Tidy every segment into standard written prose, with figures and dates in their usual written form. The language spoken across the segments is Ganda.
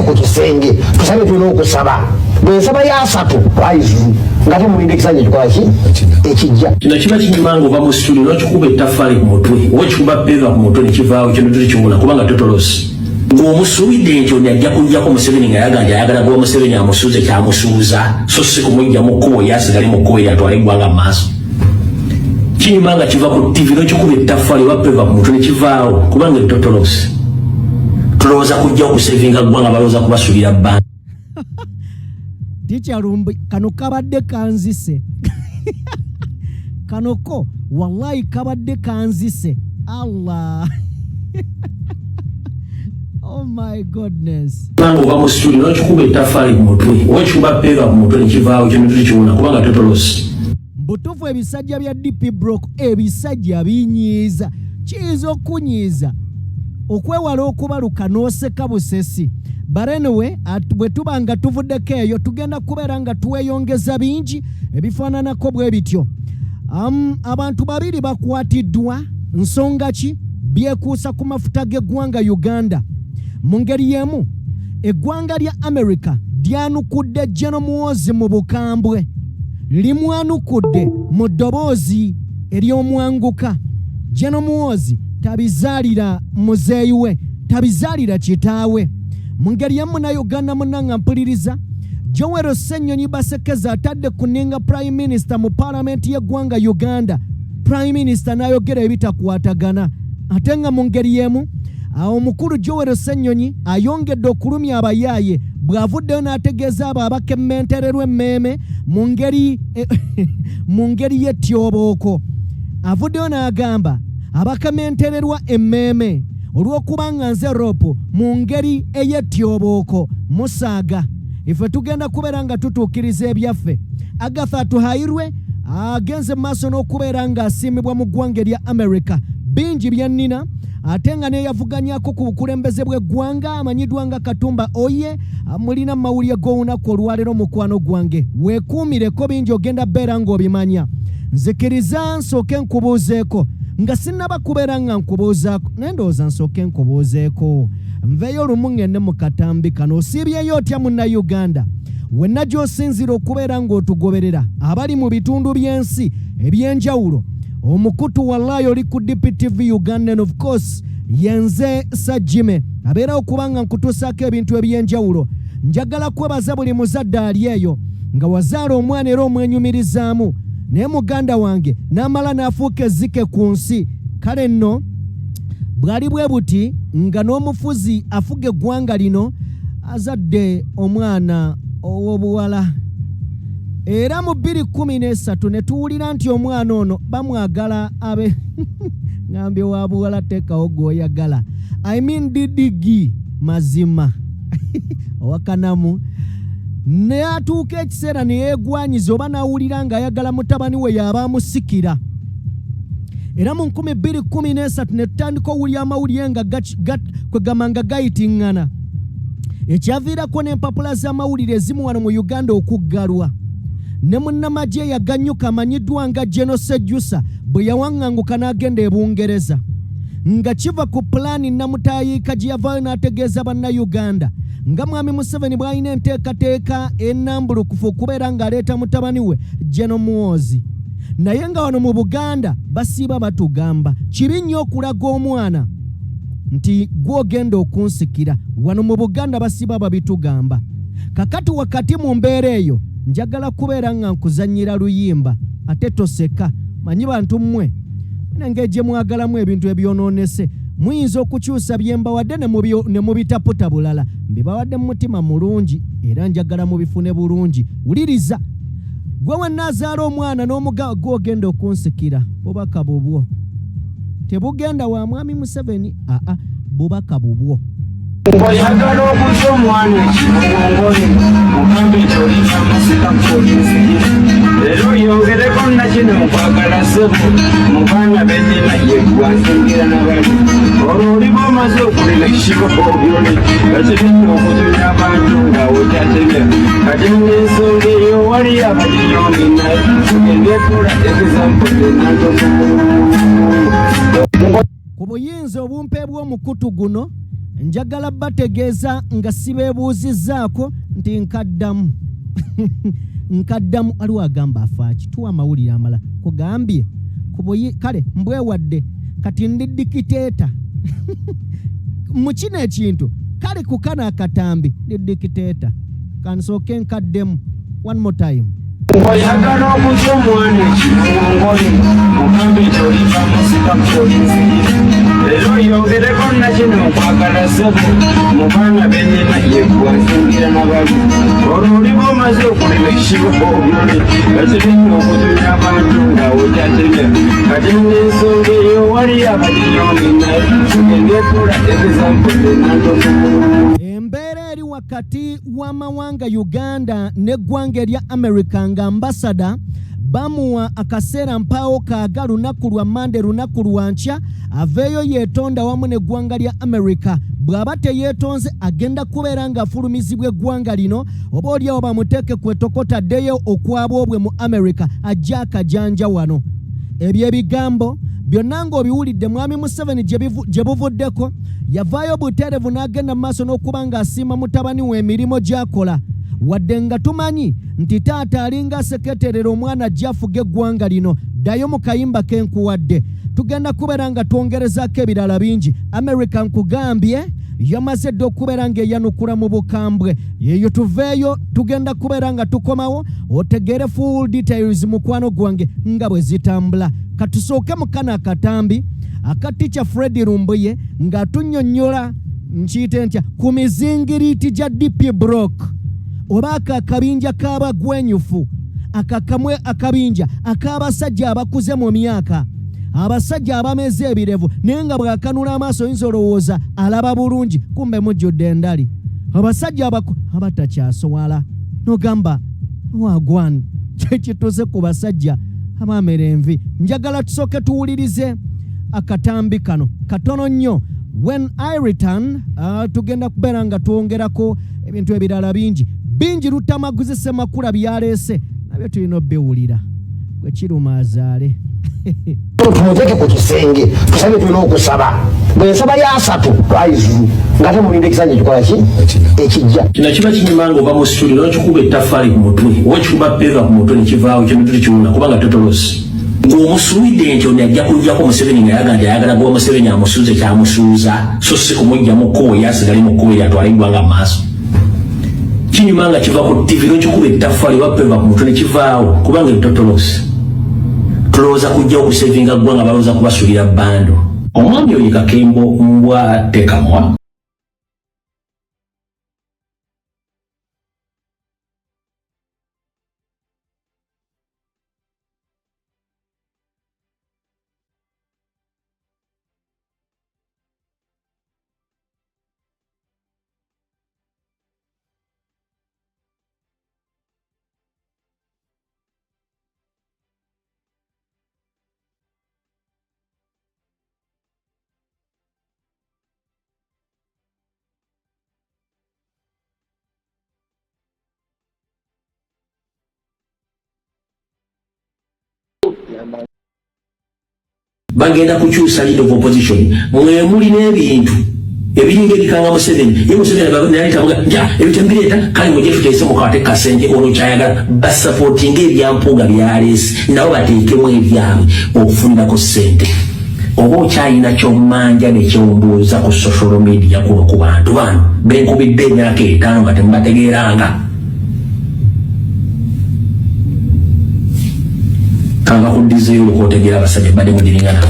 ku kisenge tusabe tulina okusaba bwensaba ya asatu waizulu nga tumulinde ekisanja kikola ki ekijja kino kiba kinyumanga ova mu studio n'okikuba ettaffaali ku mutwe oba ekikuba peva ku mutwe nekivaawo kino tulikiwuna kubanga totolosi ng'omusuubidde nti ono ajja kujjako Museveni nga yaganja ayagala gwa Museveni amusuuze kyamusuuza so si kumujja mu kkubo yasigale mu kkubo eryatwala eggwanga mu maaso kinyuma nga kiva ku TV n'okikuba ettaffaali oba peva ku mutwe nekivaawo kubanga totolosi tulowooza kujja okusevinga ggwanga balowooza kubasuubira bbanga Tikyalumbi kano kabadde kanzise kanoko wallahi kabadde kanzise Allah oh my goodness nango oba mu studio n'okikuba ettaffaali ku mutwe oba ekikuba peva ku mutwe nekivaawo kino tulikiwuna kubanga totolosi mbutuufu ebisajja bya DP Block ebisajja binyiiza kiyinza okunyiiza okwewala okubaluka n'oseka busesi barenewe bwe tuba nga tuvuddeko eyo tugenda kubeera nga tuweyongeza bingi ebifaananako bwe bityo abantu babiri bakwatiddwa nsonga ki byekuusa ku mafuta g'eggwanga Uganda mu ngeri y'emu eggwanga lya America lyanukudde General Muhoozi mu bukambwe limwanukudde mu ddoboozi ery'omwanguka General Muhoozi tabizaalira muzeeyi we tabizaalira kitaawe mu ngeri y'emu na Uganda munanga mpuliriza Joel Ssenyonyi Basekeza atadde kuninga Prime Minister mu Parliament y'eggwanga Uganda Prime Minister n'ayogera ebitakwatagana ate nga mu ngeri y'emu awo omukulu Joel Ssenyonyi ayongedde okulumya abayaaye bw'avuddeyo n'ategeeza abo abakemmentererwa emmeeme mu ngeri y'ettyobooko avuddeyo n'agamba abakemmentererwa emmeeme olw'okubanga nze ropo mu ngeri ey'ettyobooko musaaga ife tugenda kubeera nga tutuukiriza ebyaffe Agatha Tuhayirwe agenze mu maaso n'okubeera nga asiimibwa mu ggwanga erya America bingi byannina ate nga neyavuganyako ku bukulembeze bw'eggwanga amanyiddwa nga Katumba Oye mulina mawulire g'olunaku olwaleero mukwano gwange weekuumireko bingi ogenda beera ng'obimanya nzikiriza nsooke nkubuuzeeko nga sinnaba kubeera nga nkubuuzaako naye ndowooza nsooke nkubuuzeeko nveeyo olumu ngende mu katambi kano osiibyeyo otya munnayuganda wenna gy'osinzira okubeera ng'otugoberera abali mu bitundu by'ensi eby'enjawulo omukutu wallahi oli ku DPTV Uganda and of course yenze Sajjime abeera okubanga nkutuusaako ebintu eby'enjawulo njagala kwebaza buli muzadde ali eyo nga wazaala omwana era omwenyumirizaamu naye muganda wange n'amala n'afuuka ezzike ku nsi kale nno bwali bwe buti nga n'omufuzi afuga eggwanga lino azadde omwana ow'obuwala era mu 2013 ne tuwulira nti omwana ono bamwagala abe ngambye wa buwala teekawo gw'oyagala I mean didigi mazima owakanamu ne atuuka ekiseera ne yeegwanyiza oba n'awulira ng'ayagala mutabani we yaba amusikira era mu 2013 ne tutandika owulya amawulire nga kwegamba nga gayitiŋŋana ekyaviirako n'empapula z'amawulire ezimu wano mu Uganda okuggalwa ne munnamagye yaganyuka amanyiddwa nga General Sejjusa bwe yawaŋŋanguka n'agenda e Bungereza nga kiva ku pulaani namutayiika gye yavaayo n'ategeeza bannayuganda nga mwami Museveni bw'alina enteekateeka ennambulukufu okubeera ng'aleeta mutabani we General Muhoozi naye nga wano mu Buganda basiiba batugamba kibi nnyo okulaga omwana nti gw'ogenda okunsikira wano mu Buganda basiiba babitugamba kakati wakati mu mbeera eyo njagala kubeera nga nkuzannyira luyimba ate toseka manyi bantu mmwe nangeje mwagalamu ebintu ebyonoonese muyinza okukyusa byembawadde ne mubitaputa bulala mbibawadde mu mutima mulungi era njagala mubifune bulungi wuliriza gwe wennazaala omwana n'omugawa gw'ogenda okunsikira bubaka bubwo tebugenda wa mwami Museveni bubaka bubwo oyagala okuza omwana ekimugongole mugambe kyolina amasika mupoliisi leero yongereko nakino mukwagala ssebo mubaana bedinaye gwansingira nabali olwo oliba omaze okulina ekikiko byoli bakibidde okuzunya abantu ngaawe kyatebya kati n'ensonga eyo wali abadiyongina tugende kola egizampo zenantoku ku buyinza obumpe bw'omukutu guno njagala bategeeza nga sibeebuuzizzaako nti nkaddamu nkaddamu aliwo agamba afaaki tuwa amawulire amala kugambye kale mbwewadde kati ndi dikiteeta mu kino ekintu kale ku kana akatambi ndi dikiteeta kansooke nkaddemu one more time oyagala okutya omwana ekimongoli mugambe nti oliva musika mupoliisi leero yongereko nakino nkwagala sebo mu baana bennyina yegwazingira nabali olwo oliba omaze okulima ekisibo obulole gakirinnya okutumya abantu ng'awojatemya kati n'ensonga eyo waliyo abanyonyi naye engeekula ebizampoddenandokumu embeera eri wakati w'amawanga Uganda n'eggwanga erya America nga ambasada bamuwa akaseera mpaawo kaaga lunaku lwa Monday lunaku lwa nkya aveeyo yeetonda wamu n'eggwanga lya America bw'aba teyeetonze agenda kubeera ng'afulumizibwa eggwanga lino oba oliawo bamuteeke ku etokota addeyo okwabwobwe mu America ajja akajanja wano. Ebyo ebigambo byonna ng'obiwulidde mwami Museveni gye buvuddeko yavaayo buteerevu n'agenda mu maaso n'okuba ng'asiima mutabani we emirimu gy'akola wadde nga tumanyi nti taata alinga seketerera omwana ajja afuga eggwanga lino ddayo mu kayimba kenkuwadde tugenda kubeera nga twongerezaako ebirala bingi. America nkugambye yamaze dde okubeera ng'eyanukula mu bukambwe yeeyo tuveeyo tugenda kubeera nga tukomawo otegeere full details mukwano gwange nga bwe zitambula. Katusooke mu kana akatambi akaticha Fred Rumbuye ng'atunnyonnyola nkiyite ntya ku mizingiriiti gya DP Block oba akakabinja k'abagwenyufu akakamwe akabinja ak'abasajja abakuze mu myaka abasajja abameze ebirevu naye nga bw'akanula amaaso oyinza olowooza alaba bulungi kumbe mujjudde endali abasajja abatakyasowala n'ogamba wagwani kyekituze ku basajja abamera envi. Njagala tusooke tuwulirize akatambi kano katono nnyo. When I return tugenda kubeera nga twongerako ebintu ebirala bingi Lutamaguzi Ssemakula byaleese nabyo tulina obbiwulira gwe kiruma azaale tumuteeke ku kisenge tusabe tulina okusaba bwensaba yasatu lwaizulu nga temulindekisa ekikola ki ekijja kino kiba kinyuma ng'ova mu situdiyo n'okikuba ettaffaali ku mutwe oba kikuba peeva ku mutwe nekivaawo kino tulikiwuna kubanga totolosi ng'omusuubidde nti ono ajja kujjako Museveni nga yaganja ayagala gwa Museveni amusuuze kyamusuuza so si kumugjamu kkubo yasigale mu kkubo eryatwala eggwanga mu maaso kinyuma nga kiva ku TV n'okikuba ettaffaali oba peeva ku mutwe nekivaawo kubanga totolosi tulowooza kujja okusevinga ggwanga balowooza kubasuulira bbando. Omwami oyo Kakembo mbwa tekamwa bagenda kukyusa leader of opposition mwe muli n'ebintu ebiringa ebikanga Museveni ye Museveni yalitabuga nja ebitembireeta kale mujje tuteese mu kawate kasente ono kyayagala basupportinga ebyampuga byaleesi nabo bateekemu ebyabwe okufunirako ssente oba okyalina ky'ommanja nekyombuuza ku social media kuno ku bantu bano benkubidde emyaka 5 nga temubategeeranga kanga kuddizeyo olwokuotegeera abasajja badde mudiringana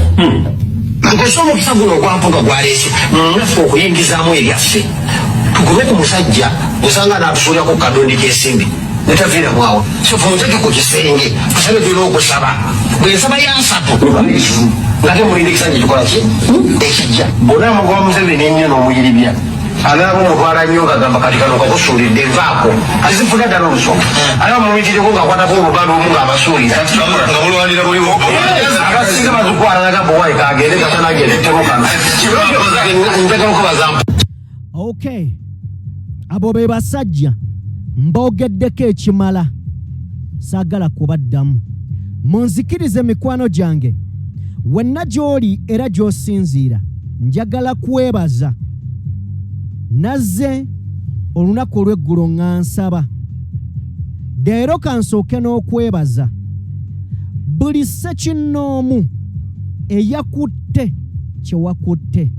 nkosoma omukisa guno ogwampuga gwaleese naffe okuyingizaamu ebyaffe tukube ku musajja osanga naatusuulirako ku kadondi k'ensimbi netaviiramu awo sofa muteke ku kisenge tusabe tulina okusaba bwensaba yansatu nga temulindikisa gyekikola ki ekijja bonna mugoba Museveni ennyo n'omuyiribya anaabo mutwala nnyo ng'agamba kati kano kakusuulidde nvaako azifuna ddala olusoma anaabo mumitireko ng'akwatako oluganda omu ng'abasuulira nga mulwanira buliwo akasinga bazikwala nagamba owaye kagende katanagende temukana ntekemukubaza. Okay, abo be basajja mbogeddeko ekimala saagala kubaddamu munzikirize mikwano gyange wenna gy'oli era gy'osinziira njagala kwebaza nazze olunaku olw'eggulo ngansaba leero kansooke n'okwebaza buli ssekinnoomu eyakutte kyewakutte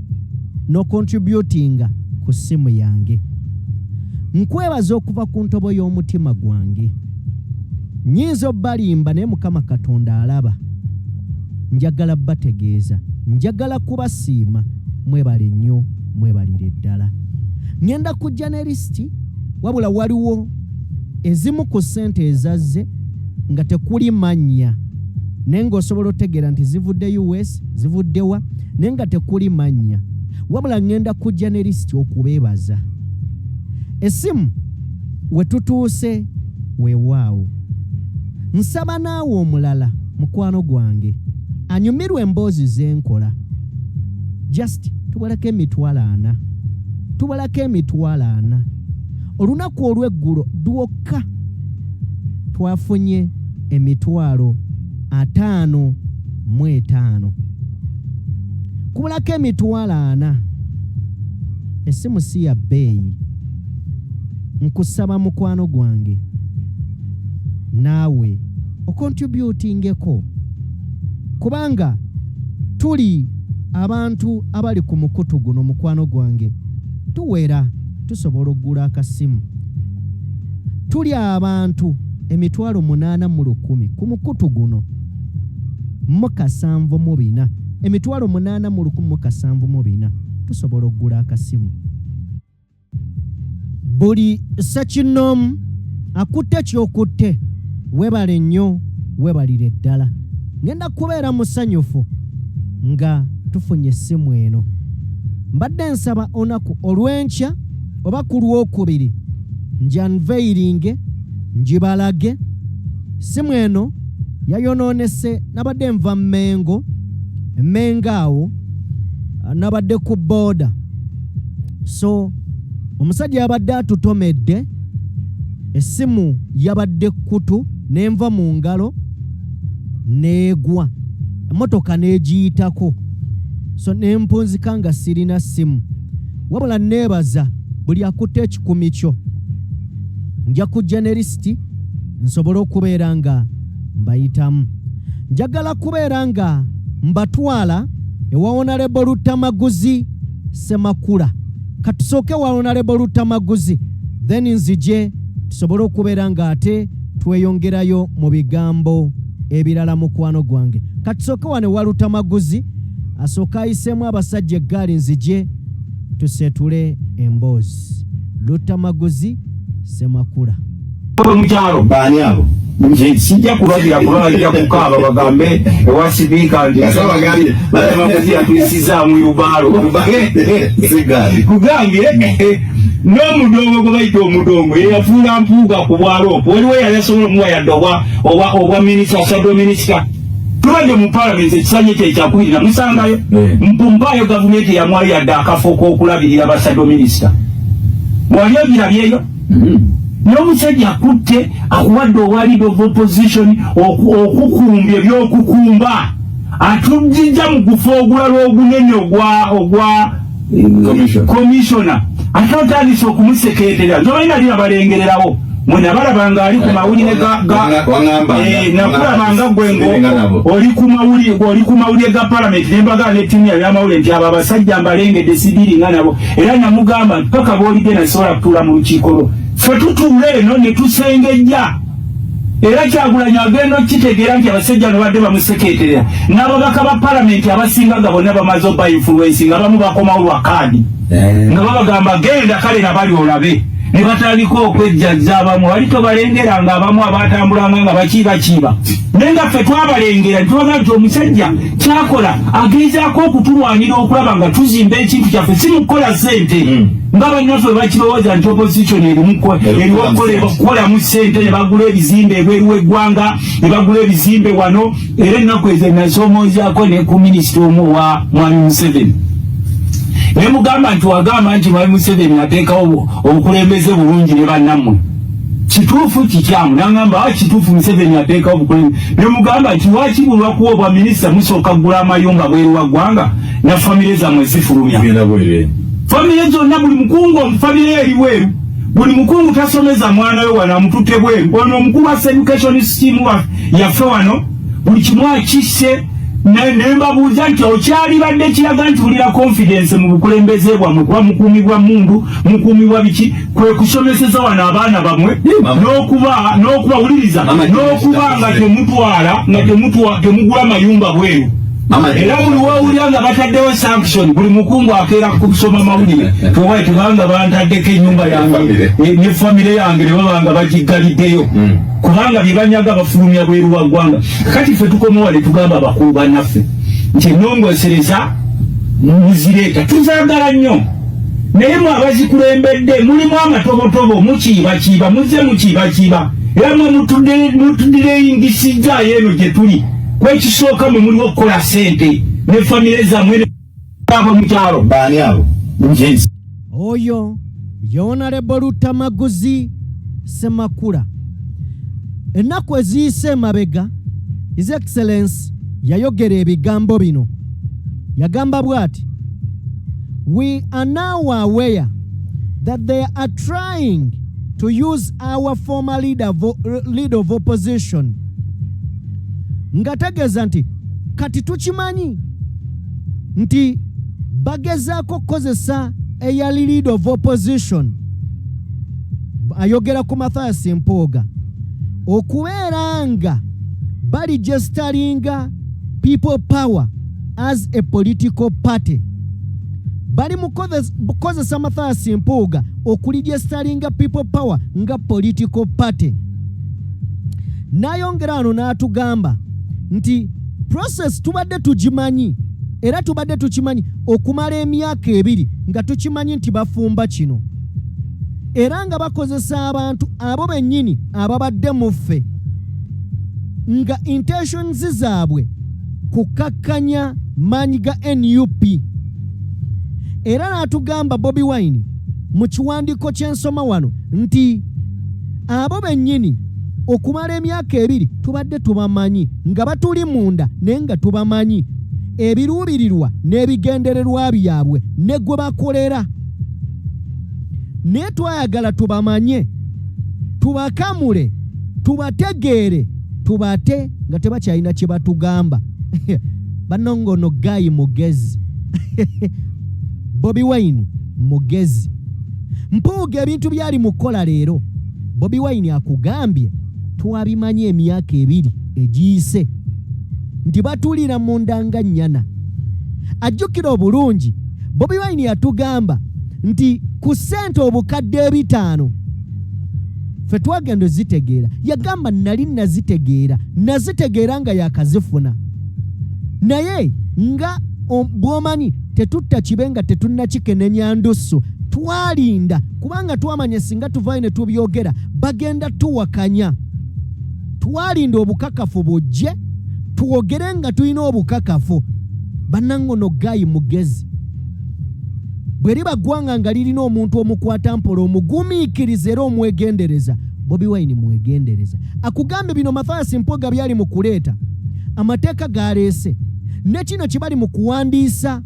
n'okontributinga ku ssimu yange. Nkwebaza okuva ku ntobo y'omutima gwange. Nnyinza obbalimba naye Mukama Katonda alaba. Njagala bategeeza, njagala kubasiima, mwebale nnyo, mwebalire ddala. Ngenda kujja ne lisiti, wabula waliwo ezimu ku ssente ezazze nga tekuli mannya, naye ng'osobola otegeera nti zivudde US, zivudde wa, naye nga tekuli mannya. Wabula ngenda kujja ne lisiti okubeebaza. Essimu we tutuuse weewaawo. Nsaba naawe omulala mukwano gwange anyumirwe emboozi zenkola. Just tubalako emitwalo 4. Tubalako emitwalo 4. Olunaku olw'eggulo dwokka twafunye emitwalo 55. Kubalako emitwalo 4. Essimu si ya bbeeyi. Nkusaba mukwano gwange naawe okontributingeko, kubanga tuli abantu abali ku mukutu guno mukwano gwange tuwera tusobola okugula akasimu. Tuli abantu emitwalo 8,100 ku mukutu guno mu 74, emitwalo 8,174 tusobola okugula akasimu. Buli ssekinnoomu akutte kyokutte webale nnyo, webalire ddala. Ngenda kubeera musanyufu nga tufunye essimu eno. Mbadde nsaba onaku olw'enkya oba ku lwokubiri njanveiringe njibalage. Essimu eno yayonoonese, nabadde nva Mmengo, awo nabadde ku booda. So omusajja yabadde atutomedde, essimu yabadde kutu n'enva mu ngalo n'egwa, emmotoka n'egiyitako. So n'empunzika nga sirina ssimu, wabula neebaza buli akutte ekikumi kyo. Nja kujja ne lisiti nsobole okubeera nga mbayitamu. Njagala kubeera nga mbatwala ewa Honorable Lutamaguzi Semakula. Katusooke wa Honorable Lutamaguzi, then nzije tusobole okubeera nga ate tweyongerayo mu bigambo ebirala mukwano gwange. Katusooke wane wa Lutamaguzi asooka ayiseemu abasajja eggaali, nzije tusetule emboozi. Lutamaguzi Semakula. Mukyalo baani abo sijja kulabira kukaaba bagambe ewa sipiika nti Lutamaguzi atuyisizaamu yubaalo kugambye n'omudongo gwe bayita omudongo yeyafuula mpuuga ku bwaloopo. Waliwo yayasobola omuwa yadde obwa minisita sado minisita. Tubadde mu palamenti ekisanye kye ekyakubiri namusangayo. Mpumpaayo gavumenti yamwali yadde akafo k'okulabirira basado minisita. Wali ogirabyeyo? N'omusajja akutte akuwadde obwa leader of opposition okukumbya ebyokukumba. Atujjija mu kufa ogulala ogunene ogwa commissioner. Atotandise okumusekeetera. Ntobalina lina balengererawo. Mwena balabanga ali ku mawulire nakulabanga gwengo oli ku mawulire ga palamenti nembaga n'ettiimu y'amawulire nti abo abasajja mbalengedde sidiringa nabo. Era namugamba paka boolidde nasobola kutuula mu lukiiko lwo. Ffe tutuule eno ne tusengejja. Era Kyagulanyi agenda okitegeera nti abasajja no badde bamusekeeterera. N'ababaka ba palamenti abasinga nga bonna bamaze obba influence nga bamu bakomawo lwa kaadi. Nga babagamba genda kale nabali olabe. Ne batandika okwejjazza abamu. Wali tobalengeranga abamu abatambulanga nga bakiiba. Naye nga ffe twabalengera tubaga nti omusajja kyakola agezaako okutulwanira okulaba nga tuzimba ekintu kyaffe si mukukola ssente. Nga bannaffe bakirowooza nti opposition erikukolamu ssente ne bagula ebizimbe ebweru w'eggwanga, ne bagula ebizimbe wano. Era ennaku ezo nasoomoozaako ne ku minisita omu wa Mwami Museveni. Ne mugamba nti wagamba nti Mwami Museveni ateekawo obukulembeze bulungi ne bannammwe. Kituufu kikyamu. N'agamba kituufu Museveni ateekawo obukulembeze. Ne mugamba nti wakibulwa kuwa obwa minisita musooka kugula amayumba bweru wa ggwanga na famire zammwe zifulumya. family zonna buli mukungu family eriwe buli mukungu tasomeza mwana we wana mutute bwe ono mukulu wa education scheme yaffe wano buli kimwa kisse nemba buuza nti okyali badde kiraga nti bulira confidence mu bukulembeze bwamwe kuba mukuumibwa mundu mukuumibwa biki kwe kusomeseza wano abaana bamwe n'okubawuliriza n'okuba nga temugula mayumba bweru era buli wawulira nga bataddewo sanction buli mukungu akeera kusoma mawulire tuwaye tubanga bantaddeko ennyumba yange ne famire yange ne babanga bagiggaliddeyo kubanga byebanyaga bafulumya bweru wa ggwanga kati ffe tukomowale tugamba abakulu bannaffe nti ennongosereza muzireeta tuzaagala nnyo naye mwe abazikulembedde mulimu amatobotobo mukiibakiiba muzze mukiibakiiba era mwe mutudireyingisizaayo eno gye tuli kwekisooka mwe muliwo okukola sente ne famire zammwe abo mukyalo baani abo njensi oyo Honorable Lutamaguzi Semakula ennaku eziyise mabega His Excellency yayogera ebigambo bino yagamba bw'ati we are now aware that they are trying to use our former leader of opposition nga tegeeza nti kati tukimanyi nti bagezaako kukozesa eyali leader of opposition ayogera ku Mathias Mpuuga okubeera nga baligestaringa people power as a political party bali mukozesa Mathias Mpuuga okuligestaringa people power nga political party nayongera ano n'atugamba nti process tubadde tugimanyi era tubadde tukimanyi okumala emyaka 2 nga tukimanyi nti bafumba kino era nga bakozesa abantu abo bennyini ababadde muffe nga intentions zaabwe kukakkanya maanyi ga NUP era n'atugamba Bobi Wine mu kiwandiiko ky'ensoma wano nti abo bennyini okumala emyaka 2 tubadde tubamanyi nga batuli munda naye nga tubamanyi ebiruubirirwa n'ebigendererwa byabwe ne gwe bakolera naye twayagala tubamanye tubakamule tubategeere tubate nga tebakyalina kye batugamba banongono gayi mugezi Bobi Wine mugezi Mpuuga ebintu byali mukola leero Bobi Wine akugambye twabimanye emyaka 2 egiyise nti batulira mu ndanga nnyana ajjukira obulungi Bobi Wine yatugamba nti ku ssente obukadde 5 ffe twagenda zitegeera yagamba nali nazitegeera nga yakazifuna naye nga bw'omanyi tetutta kibenga tetunnakikenenya ndusu twalinda kubanga twamanya singa tuvayo ne tubyogera bagenda tuwakanya twalinda obukakafu bujje tuwogere nga tulina obukakafu bannangono gayi mugezi bwe liba ggwanga nga lirina omuntu omukwata mpola omugumiikiriza era omwegendereza Bobi Wine mwegendereza akugambe bino Mathias Mpuuga byali mu kuleeta amateeka galeese ne kino kibali mu kuwandiisa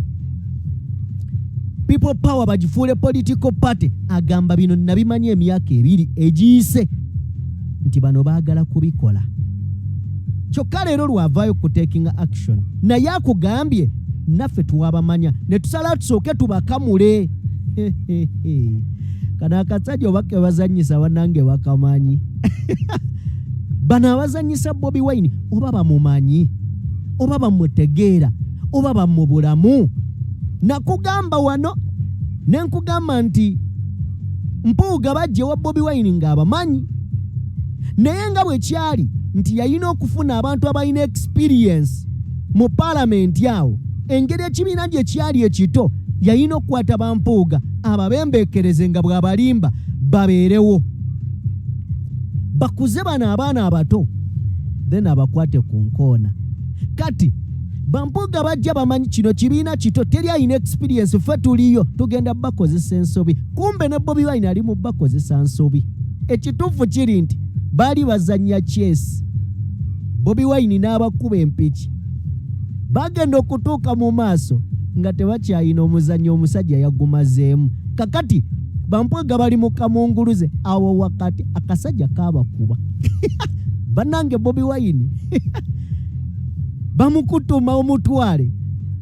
people power bagifuule political party agamba bino nabimanye emyaka 2 egiyise nti bano baagala kubikola kyokka leero lwavaayo ku taking action naye akugambye naffe tuwabamanya ne tusala tusooke tubakamule kana akasajja obake bazanyisa wanange bakamanyi bano abazanyisa Bobi Wine oba bamumanyi oba bamutegeera oba bamubulamu nakugamba wano nenkugamba nti Mpuuga bajje wa Bobi Wine ng'abamanyi naye nga bwe kyali nti yalina okufuna abantu abalina experience mu parliament awo engeri ekibiina gye kyali ekito yalina okukwata Bampuuga ababembeekereze nga bw'abalimba babeerewo bakuze bano abaana abato then abakwate ku nkoona kati Bampuuga bajja bamanyi kino kibiina kito teri alina experience ffe tuliyo tugenda bakozesa ensobi kumbe ne Bobi Wine ali mu bakozesa nsobi ekituufu kiri nti baali bazanya chess Bobi Wine n'abakuba empiki bagenda okutuuka mu maaso nga tebakyayina omuzannyo omusajja yagumazeemu. Kakati bampwaga bali mu kamunguluze awo wakati akasajja kabakuba. Bannange Bobi Wine bamukutuma omutwale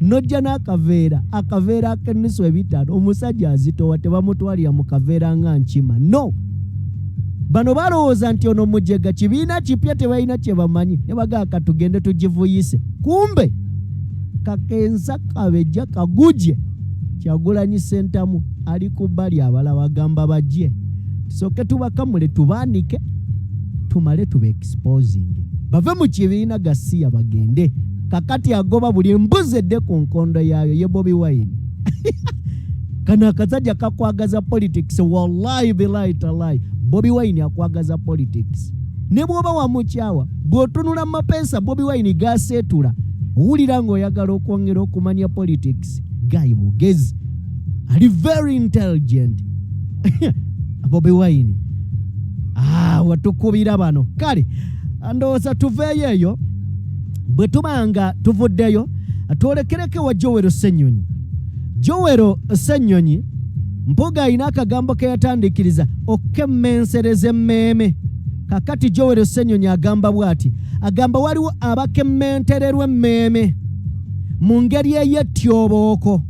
nojja n'akaveera ak'ennusu 5 omusajja azitowa tebamutwalira mu kaveera nga nkima. No, bano balowooza nti ono mujega kibiina kipya tebalina kye bamanyi ne bagaaka tugende tugivuyise. Kumbe kakensa kabejja kaguje Kyagulanyi Ssentamu ali ku bbali abala bagamba bajje tusooke tubakamule tubaanike tumale tube exposing bave mu kibiina gasiya bagende. Kakati agoba buli mbuzi edde ku nkondo yaayo ye Bobi Wine. Kana akasajja kakwagaza politics, wallahi billahi talahi Bobi Wine akwagaza politics. Ne bwoba wamukyawa bw'otunula mapensa Bobi Wine gaseetula owulira ng'oyagala okwongera okumanya politics. Guy mugezi ali very intelligent. Bobi Wine watukubira bano. Kale ndowooza tuveeyo eyo bwe tubanga tuvuddeyo atwolekereke wa Joel Ssenyonyi. Joel Ssenyonyi mpoga ayina akagambo ke yatandikiriza okemmensereza emmeeme. Kakati Joel Ssenyonyi agamba bw'ati, agamba waliwo abakemmentererwa emmeeme mu ngeri ey'ettyobooko.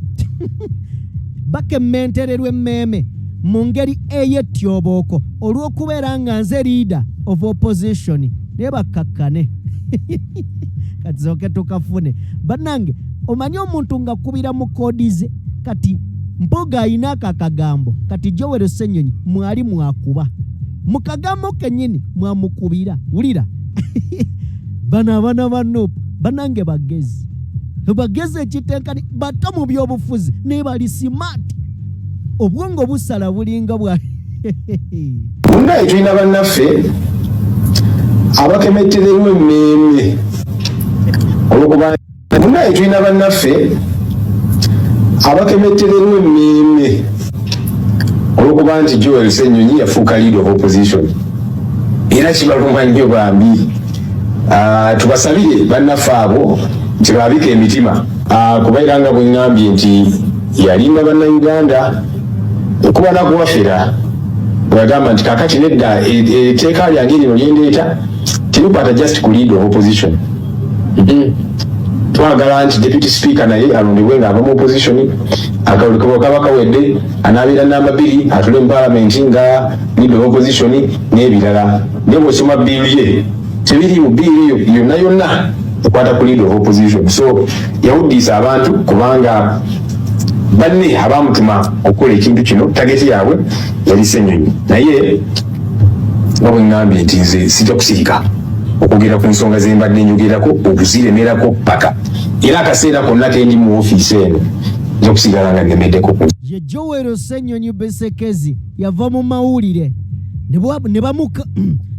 Bakemmentererwa emmeeme mu ngeri ey'ettyobooko olw'okubeera nga nze leader of opposition ne bakkakkane. Katizooke tukafune. Bannange omanyi omuntu nga kubira mu kodize kati mpoga ayina akagambo kati Joel Ssenyonyi mwali mwakuba mu kagambo kennyini mwamukubira. Wulira bana abana bannopu bannange bagezi ekitenkani bato mu by'obufuzi ne bali smart obwongo busala bulinga bwa Mundaye tulina bannaffe abakemettererwa emmeeme olwokuba mundaye tulina bannaffe abakemettererwa emmeeme olwokuba nti Joel Ssenyonyi yafuuka leader of opposition era kibaluma nnyo bambi. Tubasabire bannaffe abo nti baabika emitima kubeera nga bwe ŋŋambye nti yalinda bannayuganda okuba nakuwafera bwagamba nti kakati nedda etteeka lyange lino lyendeeta terukwata just ku leader of opposition. Twagala nti deputy speaker naye alondebwe ng'ava mu opposition akalulekebwa kaba kawedde anaabeera namba 2 atule mu parliament nga leader of opposition n'ebirala. Ne bw'osoma biiru ye tebiri mu biiru yonna yonna ekwata ku leader of opposition. So yawuddiisa abantu kubanga banne abamutuma okukola ekintu kino tageti yaabwe yali Ssenyonyi. Naye nga bwe ŋŋambye nti nze sijja kusirika okwogera ku nsonga ze mbadde njogerako okuziremerako paka era akaseera konna kendi mu ofiisi eno nja kusigala nga ngemeddeko. Ye Joel Ssenyonyi Besekezi yava mu mawulire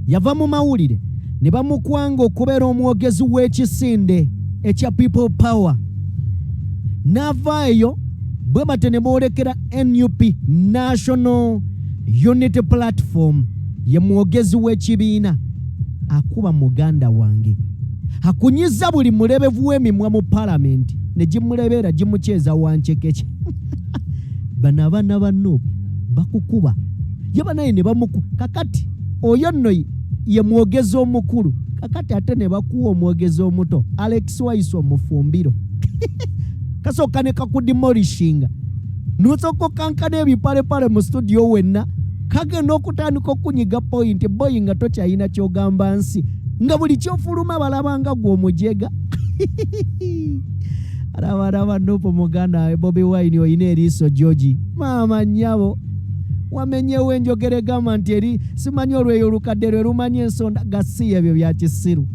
yava mu mawulire ne bamukwanga okubeera omwogezi w'ekisinde ekya People Power. N'avaayo bwe bate ne boolekera NUP National Unity Platform ye mwogezi w'ekibiina. Akuba muganda wange akunyiza buli mulebevu w'emimwa mu parliament ne gimulebeera gimukyeza wancekeche. Bana abaana banno bakukuba ye banaye ne bamuku. Kakati oyo nno ye mwogezi omukulu kakati ate ne bakuwa omwogezi omuto Alex Waiso Mufumbiro. Kasooka ne kakudemolishinga n'osooka okankana ebipalepale mu studio wenna kagenda okutandika okunyiga point boyi nga tokyayina kyogamba nsi nga buli kyofuluma balabanga gw'omujega. Arabaraba nopo muganda Bobi Wine oyina eriiso George maama nnyabo wamenyewo enjogere gamba nti eri simanyi olweyo olukadde lwe lumanyi ensonda gasi ebyo bya kisiru.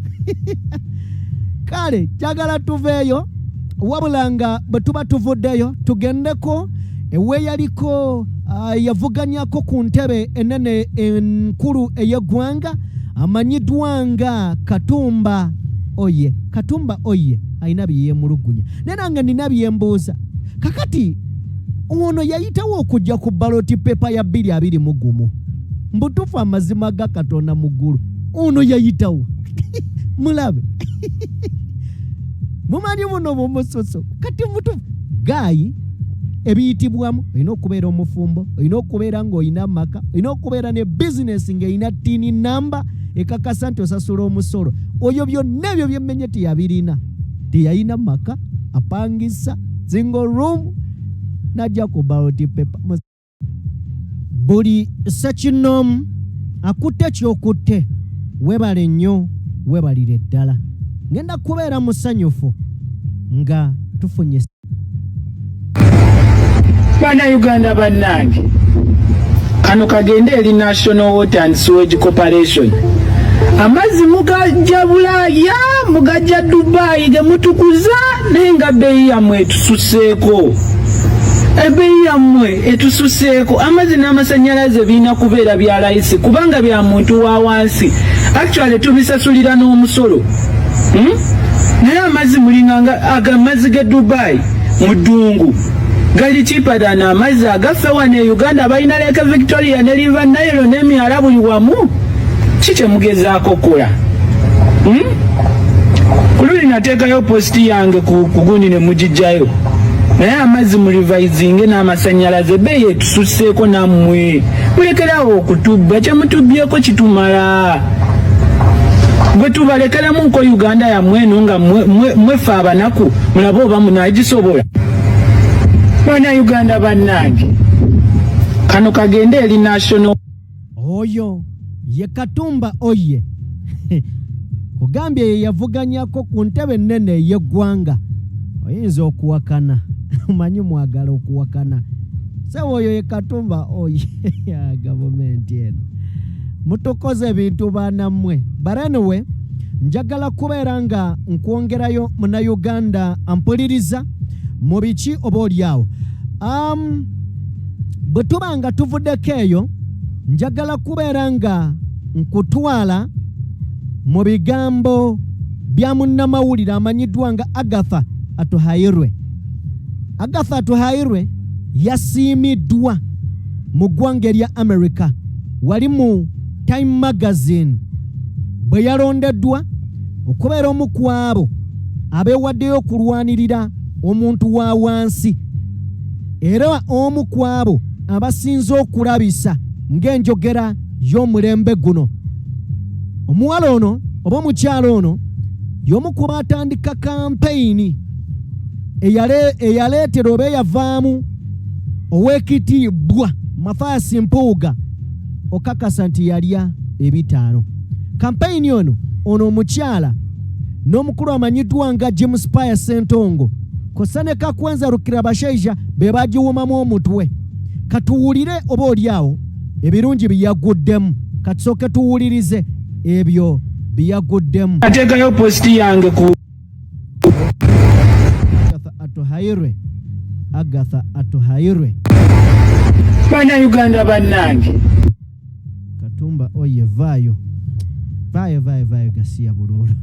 Kale kyagala tuveeyo wabula nga bwe tuba tuvuddeyo tugendeko eweeyaliko yavuganyako ku ntebe enene enkulu ey'eggwanga amanyiddwa nga Katumba Oye ayina bye yeemulugunya naye nange nina bye mbuuza. Kakati ono yayitawo okujja ku ballot paper ya 2021 mbutuufu amazima ga Katonda mu ggulu ono yayitawo mulabe mumanyi muno mumususu kati mutuufu guy ebiyitibwamu olina okubeera omufumbo, olina okubeera ng'olina amaka, olina okubeera ne business ng'erina tini namba ekakasa nti osasula omusolo. Oyo byonna ebyo byemmenye teyabirina, teyalina maka, apangisa single room najja ku ballot paper. Buli ssekinomu akutte ky'okutte, webale nnyo, webalire ddala. Ngenda kubeera musanyufu nga tufunye Bannayuganda bannange, kano kagende eri National Water and Sewage Corporation. Amazzi mugajja mugajja Dubai ge mutukuza naye nga bbeeyi yammwe etususeeko. Ebbeeyi yammwe etususeeko. Amazzi n'amasannyalaze birina kubeera bya layisi kubanga bya muntu wa wansi. Actually tubisasulira n'omusolo. Naye amazzi mulinganga amazzi ge Dubai mu ddungu gali cheaper than amazzi agaffe wano e Uganda balina Lake Victoria ne River Nile n'emyala buli wamu. Kiki mugezaako kola? Kululi nateekayo posti yange ku gundi ne mugijjayo. Naye amazzi mu revisinge n'amasannyalaze bbeeyi etususeeko nammwe. Mulekerawo okutubba, kyemutubyeko kitumala. Gwe tubalekeramu nko Uganda yammwe eno nga mwefe abanaku mulabe oba munaagisobola. Bannayuganda bannange, kano kagende eri National. Oyo ye Katumba Oye kugambye ye yavuganyako ku ntebe nnene ey'eggwanga. Oyinza okuwakana omanyi mwagala okuwakana. Sewe oyo ye Katumba Oye ya gavumenti eno mutukoze ebintu banammwe. Baranewe njagala kubeera nga nkwongerayo Munnayuganda ampuliriza mu biki oba olyawo. Bwe tuba nga tuvuddeko eyo njagala kubeera nga nkutwala mu bigambo bya munnamawulire amanyiddwa nga Agatha Atuhairwe. Agatha Atuhairwe yasiimiddwa mu ggwanga erya America. Wali mu Time Magazine bwe yalondeddwa okubeera omu ku abo abeewaddeyo okulwanirira omuntu wa wansi era omu ku abo abasinze okulabisa ng'enjogera y'omulembe guno. Omuwala ono oba omukyalo ono y'omu ku baatandika kampeyini eyaleetera oba eyavaamu ow'ekitiibwa Mathias Mpuuga okakasa nti yalya ebitaano. Kampeyini ono omukyala n'omukulu amanyiddwa nga James Paya Ssentongo kosa ne Kakwenza Rukirabashaija be bagiwumamu omutwe. Katuwulire oba olyawo ebirungi byaguddemu. Katusooke tuwulirize ebyo byaguddemu. Ateekayo posti yange ku Agatha Atuhairwe. Bannayuganda bannange, Katumba Oye vaayo gasiya bululu.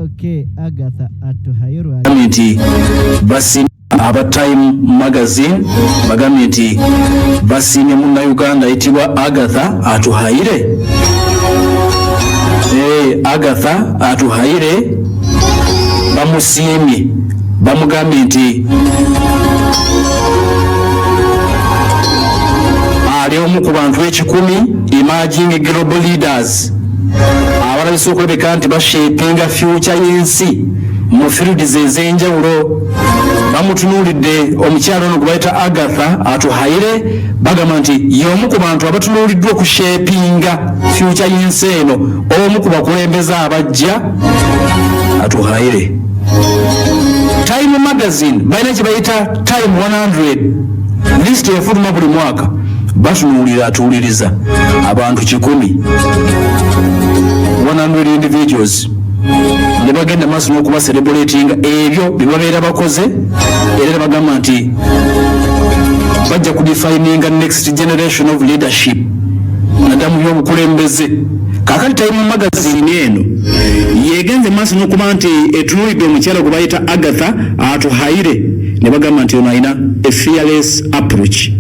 Okay, Agatha Atuhairwe nti basi aba Time Magazine bagambye nti basiimye Munnayuganda ayitibwa Agatha Atuhaire. Agatha Atuhaire bamusiimye bamugambye nti ali omu ku bantu 10 emerging global leaders abalabisa okulabika nti bashapinga future y'ensi mu fields ez'enjawulo. Bamutunuulidde omukyalo ono gwe bayita Agatha Atuhaire bagamba nti y'omu ku bantu abatunuuliddwa okushapinga future y'ensi eno, omu ku bakulembeze abajja Atuhaire. Time Magazine balina kye bayita Time 100 list efuluma buli mwaka batunuulira atuwuliriza abantu 10 100 individuals ne bagenda maaso n'okuba celebratinga ebyo bye babeera bakoze era bagamba nti bajja kudefininga next generation of leadership nadamu y'obukulembeze. Kakati Time Magazine eno yegenze maaso n'okuba nti etunuulidde omukyala gwe bayita Agatha Atuhaire ne bagamba nti ono alina a fearless approach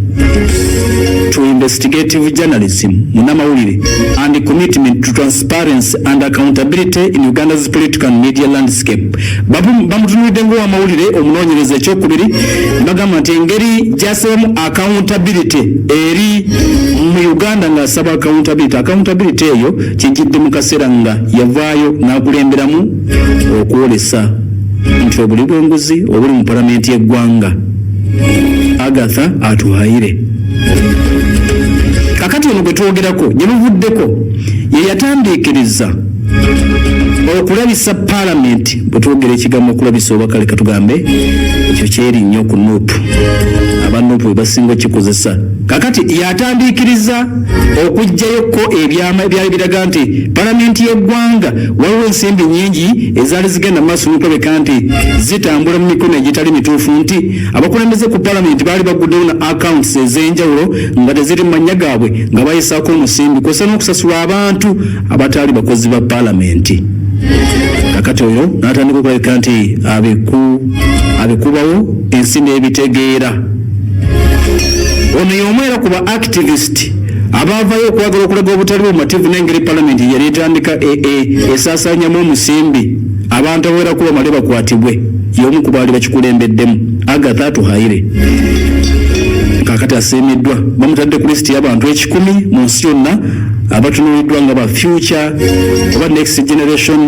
to investigative journalism, munamawulire, and commitment to transparency and accountability in Uganda's political and media landscape. Bamutunulidde ng'owamawulire omunoonyereza ekyokubiri bagamba nti engeri gy'asabamu accountability eri mu Uganda ng'asaba accountability eyo kijjidde mu kaseera nga yavaayo n'akulemberamu okwolesa nti obuli bw'enguzi obuli mu palamenti y'eggwanga. Agatha Atuhaire kakati ono gwe twogerako gye buvuddeko ye yatandiikiriza okulabisa palamenti bwe twogera ekigambo okulabisa oba kale katugambe ekyo kyeri nnyo ku nuupu abanuupu bwe basinga okikozesa kakati yatandiikiriza okuggyayoko ebyama ebyali biraga nti palamenti y'eggwanga waliwo ensimbi nnyingi ezaali zigenda maaso n'okulabika nti zitambula mu mikono egitali mituufu nti abakulembeze ku palamenti baali baguddewo na accounts ez'enjawulo nga teziri mu mannya gaabwe nga bayisaako omusimbi kw'ossa n'okusasula abantu abataali bakozi ba palamenti. Kakati oyo n'atandika okulabika nti abikubawo ensi n'ebitegeera. Ono y'omu era ku ba activist abaavayo okwagala okulaga obutali bumativu n'engeri palamenti yali etandika esaasaanyamu omusimbi abantu abawerako bamale bakwatibwe y'omu ku baali bakikulembeddemu. Agatha Atuhaire kakati asiimiddwa bamutadde ku lisiti y'abantu 10 mu nsi yonna abatunuliddwa nga ba future oba next generation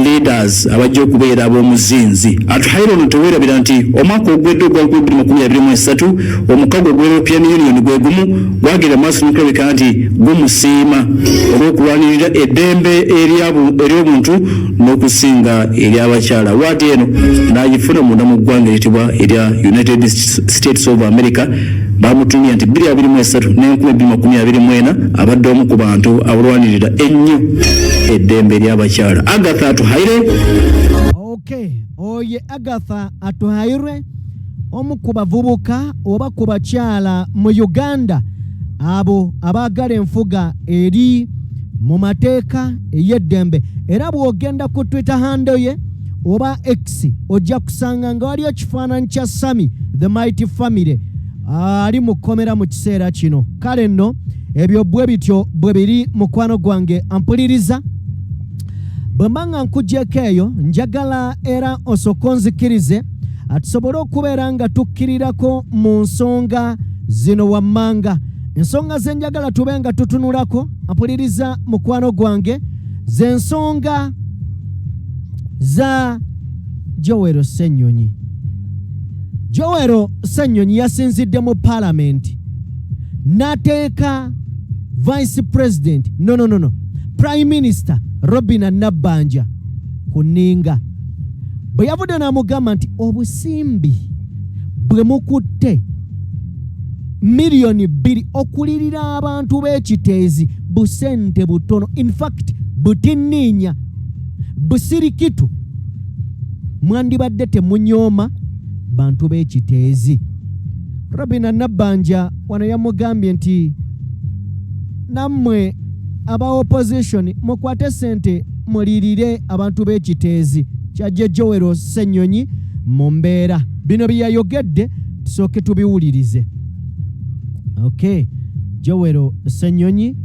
leaders abajja okubeera ab'omuzinzi. Atuhaire ono teweerabira nti omwaka ogwedde ogwa 2023 omukago gwa European Union gwe gumu gwagira maaso n'okulabika nti gumusiima olw'okulwanirira eddembe ery'obuntu n'okusinga ery'abakyala. Waati eno n'agifuna munda mu ggwanga eritibwa erya United States of America bamutumya nti 2023 ne2024 abadde omu ku bantu abalwanirira ennyo eddembe ly'abakyala. Agatha Atuhaire. Okay, oye Agatha Atuhaire omu ku bavubuka oba ku bakyala mu Uganda abo abaagala enfuga eri mu mateeka ey'eddembe. Era bw'ogenda ku Twitter handle ye oba X ojja kusanga nga waliyo kifaananyi kya Sammy the Mighty Family ali mukomera mu kiseera kino. Kale nno ebyo bwe bityo bwe biri mukwano gwange ampuliriza bwe mbanga nkuggyeko eyo njagala era osooka nzikirize atusobole okubeera nga tukkirirako mu nsonga zino wammanga. Ensonga ze njagala tube nga tutunulako ampuliriza mukwano gwange ze nsonga za Joel Ssenyonyi. Joel Ssenyonyi yasinzidde mu parliament n'ateeka vice president no prime minister Robinah Nabbanja ku nninga bwe yavudde n'amugamba nti obusimbi bwe mukutte miliyoni 2 okulirira abantu b'ekiteezi busente butono, in fact butinniinya busirikitu mwandibadde temunyooma bantu b'ekiteezi. Robinah Nabbanja wano yamugambye nti nammwe aba opposition mukwate sente mulirire abantu b'ekiteezi. Kyajje Joel Ssenyonyi mu mbeera bino bye yayogedde tusooke tubiwulirize. Okay, Joel Ssenyonyi.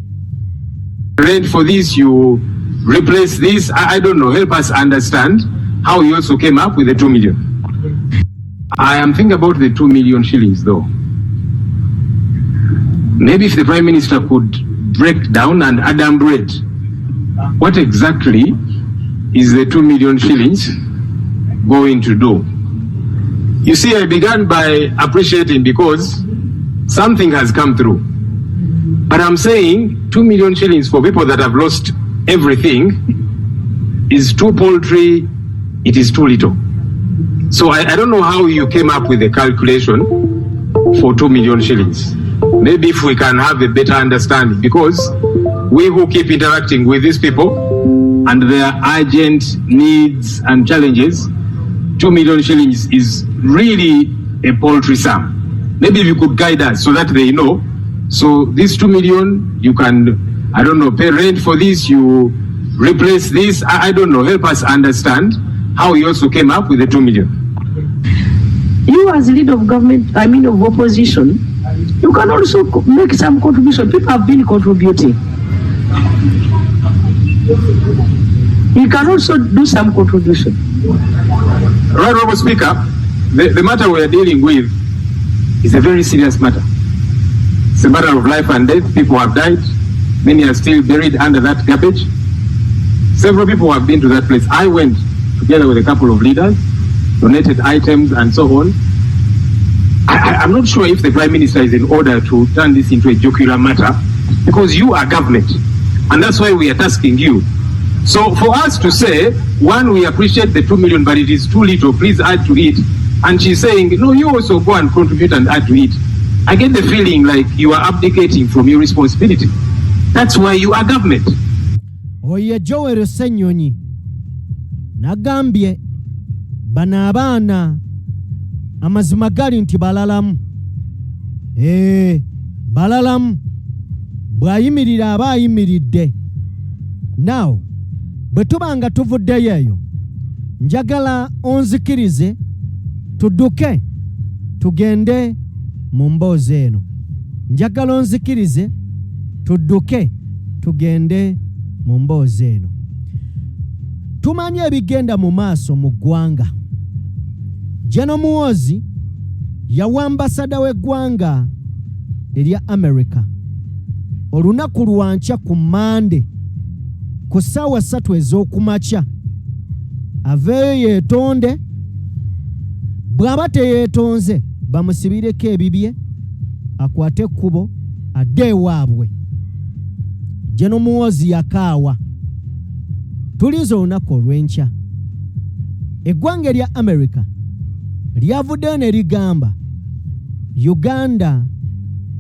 Rent for this, you replace this. I don't know. Help us understand how you also came up with the 2 million. I am thinking about the 2 million shillings though. Maybe if the Prime Minister could break down and adumbrate what exactly is the 2 million shillings going to do. You see, I began by appreciating because something has come through. But I'm saying 2 million shillings for people that have lost everything is too paltry, it is too little. So I don't know how you came up with the calculation for 2 million shillings. Maybe if we can have a better understanding, because we who keep interacting with these people and their urgent needs and challenges, 2 million shillings is really a paltry sum. Maybe if you could guide us so that they know. So this 2 million, you can, I don't know, pay rent for this, you replace this, I don't know, help us understand how you also came up with the 2 million. You as leader of government, of opposition, you can also make some contribution. People have been contributing. You can also do some contribution. Right, Honorable Speaker, the matter we are dealing with is a very serious matter. It's a matter of life and death. People have died. Many are still buried under that garbage. Several people have been to that place. I went together with a couple of leaders, donated items and so on. I'm not sure if the Prime Minister is in order to turn this into a jocular matter, because you are government, and that's why we are tasking you. So for us to say, one, we appreciate the 2 million, but it is too little, please add to it. And she's saying, no, you also go and contribute and add to it. I get the feeling like you are abdicating from your responsibility. That's why you are government. Oye Joel Senyonyi nagambye bana abaana amazima gali nti balalamu. Balalamu bwayimirira aba ayimiridde. Now bwe tuba nga tuvuddeyo eyo njagala onzikirize tudduke tugende mu mboozi eno. Njagala onzikirize tudduke tugende mu mboozi eno. Tumanyi ebigenda mu maaso mu ggwanga. Jeno Muhoozi yawa ambasada w'eggwanga erya America olunaku lwankya ku Mande ku ssaawa 3 ez'okumakya aveeyo yeetonde, bw'aba teyeetonze bamusibireko ebibye akwate ekkubo adde ewaabwe. Jeno Muhoozi yakaawa. Tulinze olunaku olw'enkya. Eggwanga erya America lyavuddeyo ne ligamba Uganda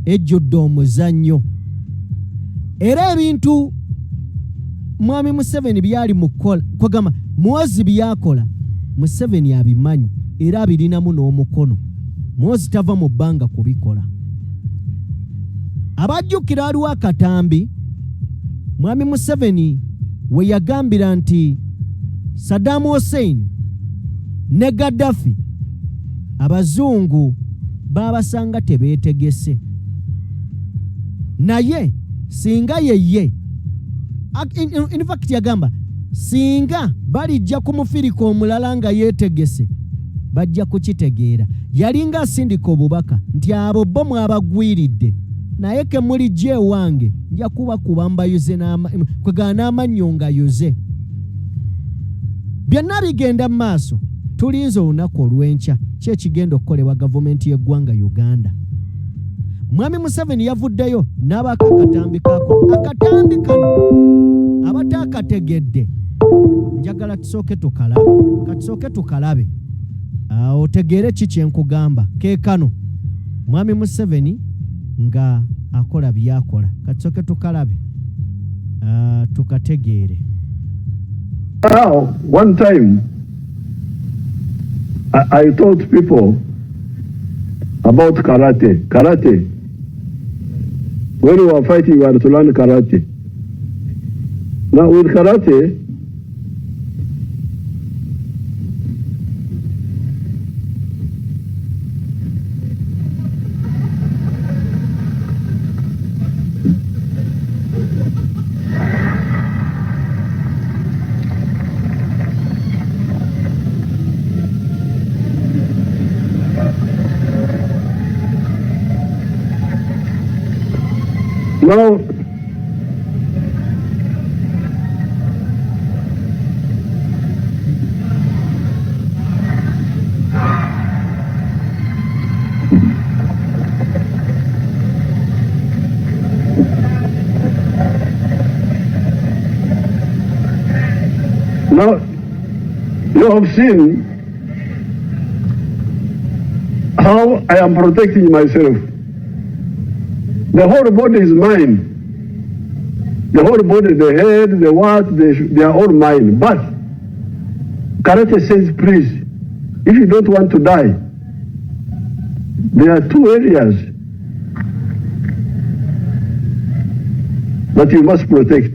ejjudde omuzannyo. Era ebintu Mwami Museveni byali mukola kwagamba Muhoozi byakola Museveni abimanyi era abirinamu n'omukono. Muhoozi tava mu bbanga kubikola. Abajjukira waliwo akatambi Mwami Museveni we yagambira nti Saddam Hussein ne Gaddafi abazungu babasanga tebeetegese. Naye singa yeye in fact yagamba singa balijja kumufirika omulala nga yeetegese bajja kukitegeera. Yalinga asindika obubaka nti abo bo mwabagwiridde naye ke mulijja ewange nja kuba mbayuze kwegana n'amannyo nga yuze. Byonna bigenda mu maaso. Tulinze olunaku olw'enkya kyekigenda okukolebwa gavumenti y'eggwanga Uganda. Mwami Museveni yavuddeyo n'abaka akatambi kako. Akatambi kano abataakategedde njagala tusooke tukalabe. Otegeere ki kye nkugamba. Keekano Mwami Museveni nga akola byakola. Katusooke tukalabe tukategeere. Now, one time, I told people about karate. Karate. When you are fighting, you are to learn karate. Now, with karate, now, you have seen how I am protecting myself. The whole body is mine. The whole body, the head, the what, they are all mine. But karate says, please, if you don't want to die, there are 2 areas that you must protect.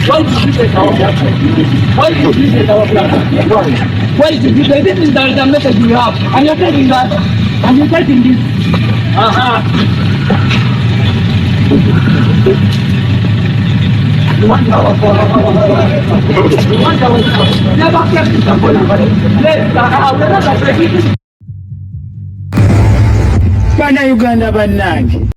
Why did you take our black? Why did you take our black? Why did you take this? Is the message you have, and you're taking that, and you're taking this. Bannayuganda bannange